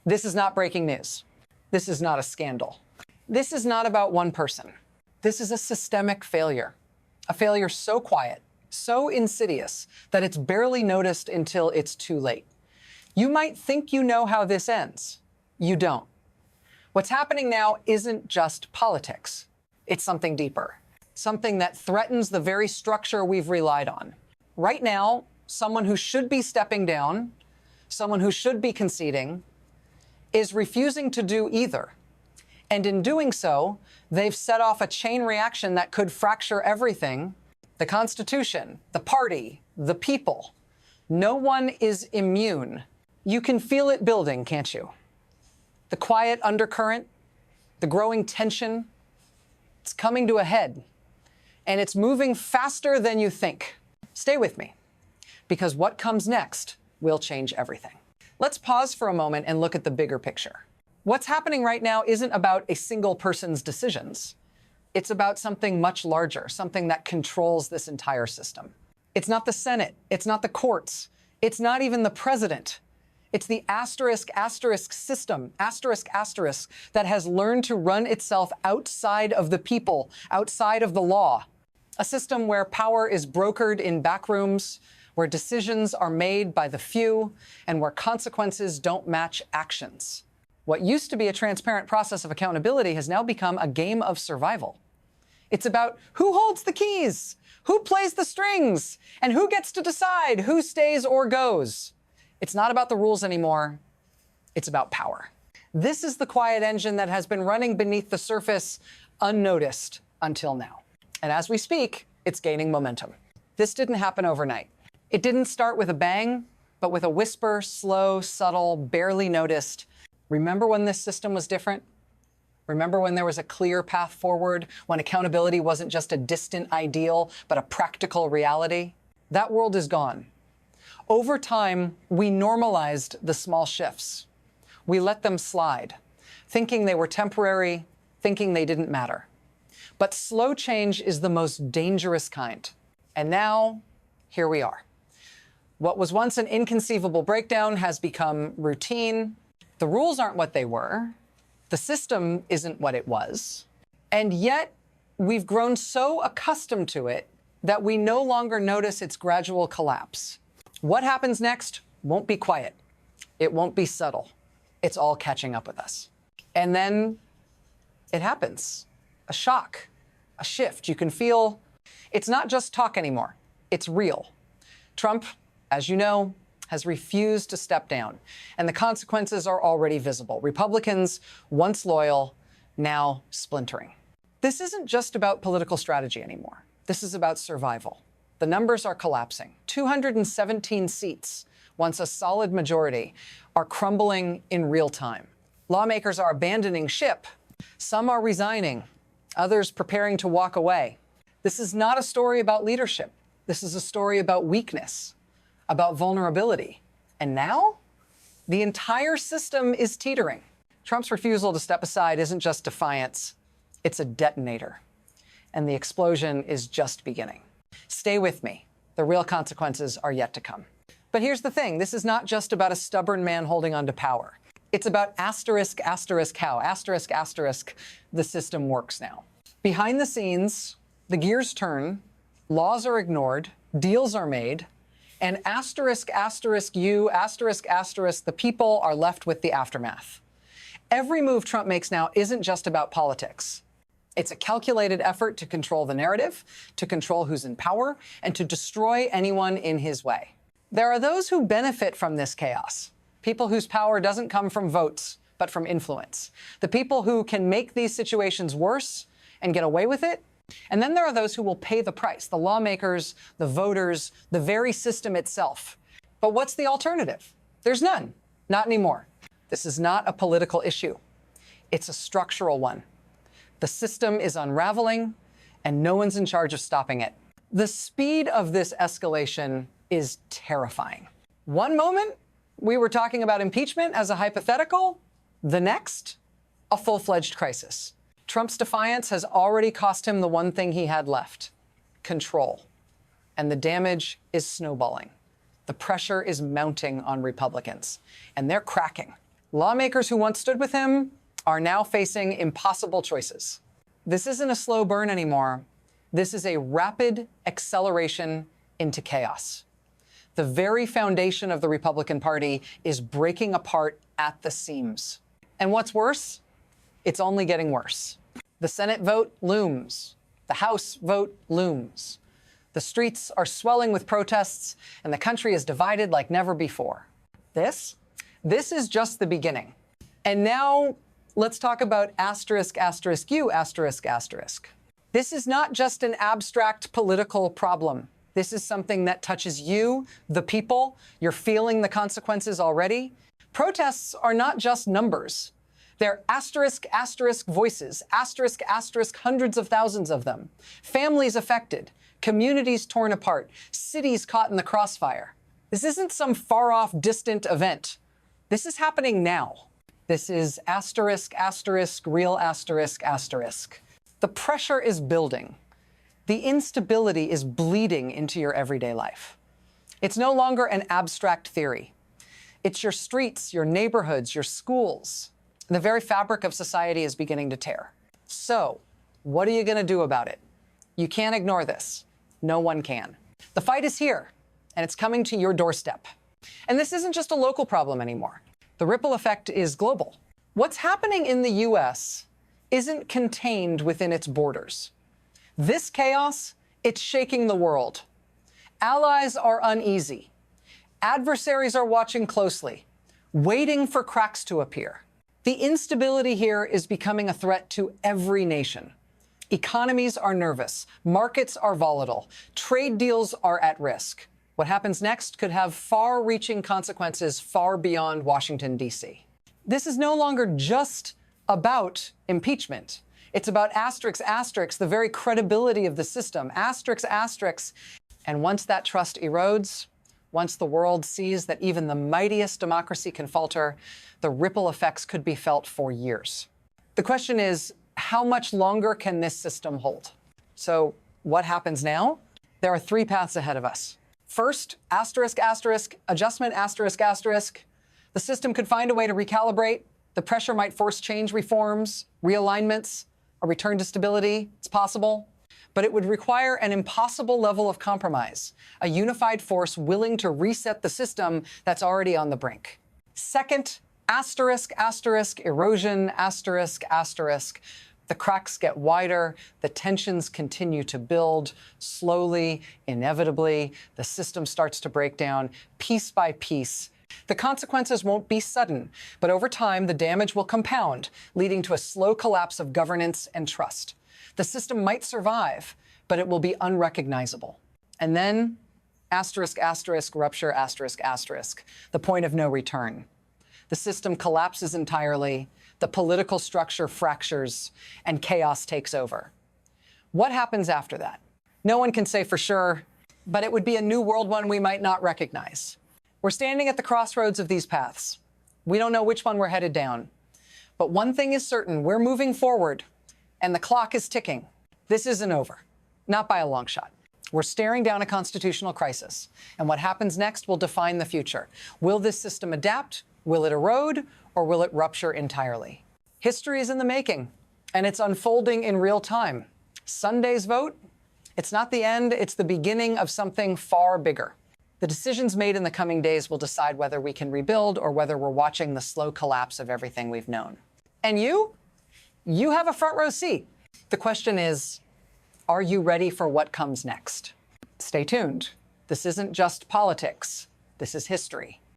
This is not breaking news. This is not a scandal. This is not about one person. This is a systemic failure. A failure so quiet, so insidious, that it's barely noticed until it's too late. You might think you know how this ends. You don't. What's happening now isn't just politics. It's something deeper, something that threatens the very structure we've relied on. Right now, someone who should be stepping down, someone who should be conceding, is refusing to do either. And in doing so, they've set off a chain reaction that could fracture everything: the Constitution, the party, the people. No one is immune. You can feel it building, can't you? The quiet undercurrent, the growing tension, it's coming to a head. And it's moving faster than you think. Stay with me, because what comes next will change everything. Let's pause for a moment and look at the bigger picture. What's happening right now isn't about a single person's decisions. It's about something much larger, something that controls this entire system. It's not the Senate. It's not the courts. It's not even the president. It's the asterisk system, that has learned to run itself outside of the people, outside of the law. A system where power is brokered in backrooms, where decisions are made by the few, and where consequences don't match actions. What used to be a transparent process of accountability has now become a game of survival. It's about who holds the keys, who plays the strings, and who gets to decide who stays or goes. It's not about the rules anymore. It's about power. This is the quiet engine that has been running beneath the surface unnoticed until now. And as we speak, it's gaining momentum. This didn't happen overnight. It didn't start with a bang, but with a whisper, slow, subtle, barely noticed. Remember when this system was different? Remember when there was a clear path forward, when accountability wasn't just a distant ideal, but a practical reality? That world is gone. Over time, we normalized the small shifts. We let them slide, thinking they were temporary, thinking they didn't matter. But slow change is the most dangerous kind. And now, here we are. What was once an inconceivable breakdown has become routine. The rules aren't what they were. The system isn't what it was. And yet, we've grown so accustomed to it that we no longer notice its gradual collapse. What happens next won't be quiet. It won't be subtle. It's all catching up with us. And then it happens. A shock, a shift. You can feel it's not just talk anymore. It's real. Trump, as you know, has refused to step down, and the consequences are already visible. Republicans, once loyal, now splintering. This isn't just about political strategy anymore. This is about survival. The numbers are collapsing. 217 seats, once a solid majority, are crumbling in real time. Lawmakers are abandoning ship. Some are resigning, others preparing to walk away. This is not a story about leadership. This is a story about weakness, about vulnerability. And now, the entire system is teetering. Trump's refusal to step aside isn't just defiance, it's a detonator. And the explosion is just beginning. Stay with me. The real consequences are yet to come. But here's the thing. This is not just about a stubborn man holding on to power. It's about how, the system works now. Behind the scenes, the gears turn, laws are ignored, deals are made, and the people are left with the aftermath. Every move Trump makes now isn't just about politics. It's a calculated effort to control the narrative, to control who's in power, and to destroy anyone in his way. There are those who benefit from this chaos, people whose power doesn't come from votes, but from influence. The people who can make these situations worse and get away with it. And then there are those who will pay the price, the lawmakers, the voters, the very system itself. But what's the alternative? There's none. Not anymore. This is not a political issue. It's a structural one. The system is unraveling, and no one's in charge of stopping it. The speed of this escalation is terrifying. One moment, we were talking about impeachment as a hypothetical. The next, a full-fledged crisis. Trump's defiance has already cost him the one thing he had left: control. And the damage is snowballing. The pressure is mounting on Republicans, and they're cracking. Lawmakers who once stood with him are now facing impossible choices. This isn't a slow burn anymore. This is a rapid acceleration into chaos. The very foundation of the Republican Party is breaking apart at the seams. And what's worse? It's only getting worse. The Senate vote looms. The House vote looms. The streets are swelling with protests, and the country is divided like never before. This is just the beginning. And now let's talk about asterisk, asterisk, U, asterisk, asterisk. This is not just an abstract political problem. This is something that touches you, the people. You're feeling the consequences already. Protests are not just numbers. They're asterisk, asterisk voices, asterisk, asterisk, hundreds of thousands of them. Families affected, communities torn apart, cities caught in the crossfire. This isn't some far-off, distant event. This is happening now. This is asterisk, asterisk, real asterisk, asterisk. The pressure is building. The instability is bleeding into your everyday life. It's no longer an abstract theory. It's your streets, your neighborhoods, your schools. The very fabric of society is beginning to tear. So, what are you going to do about it? You can't ignore this. No one can. The fight is here, and it's coming to your doorstep. And this isn't just a local problem anymore. The ripple effect is global. What's happening in the US isn't contained within its borders. This chaos, it's shaking the world. Allies are uneasy. Adversaries are watching closely, waiting for cracks to appear. The instability here is becoming a threat to every nation. Economies are nervous. Markets are volatile. Trade deals are at risk. What happens next could have far-reaching consequences far beyond Washington, D.C. This is no longer just about impeachment. It's about asterisks, asterisks, the very credibility of the system, asterisks, asterisks. And once that trust erodes, once the world sees that even the mightiest democracy can falter, the ripple effects could be felt for years. The question is, how much longer can this system hold? So what happens now? There are three paths ahead of us. First, asterisk, asterisk, adjustment, asterisk, asterisk. The system could find a way to recalibrate. The pressure might force change reforms, realignments, a return to stability. It's possible. But it would require an impossible level of compromise, a unified force willing to reset the system that's already on the brink. Second, asterisk, asterisk, erosion, asterisk, asterisk. The cracks get wider, the tensions continue to build. Slowly, inevitably, the system starts to break down piece by piece. The consequences won't be sudden, but over time, the damage will compound, leading to a slow collapse of governance and trust. The system might survive, but it will be unrecognizable. And then, asterisk, asterisk, rupture, asterisk, asterisk, the point of no return. The system collapses entirely, the political structure fractures, and chaos takes over. What happens after that? No one can say for sure, but it would be a new world one we might not recognize. We're standing at the crossroads of these paths. We don't know which one we're headed down. But one thing is certain, we're moving forward, and the clock is ticking. This isn't over, not by a long shot. We're staring down a constitutional crisis, and what happens next will define the future. Will this system adapt? Will it erode? Or will it rupture entirely? History is in the making, and it's unfolding in real time. Sunday's vote, it's not the end, it's the beginning of something far bigger. The decisions made in the coming days will decide whether we can rebuild or whether we're watching the slow collapse of everything we've known. And you have a front row seat. The question is, are you ready for what comes next? Stay tuned. This isn't just politics. This is history.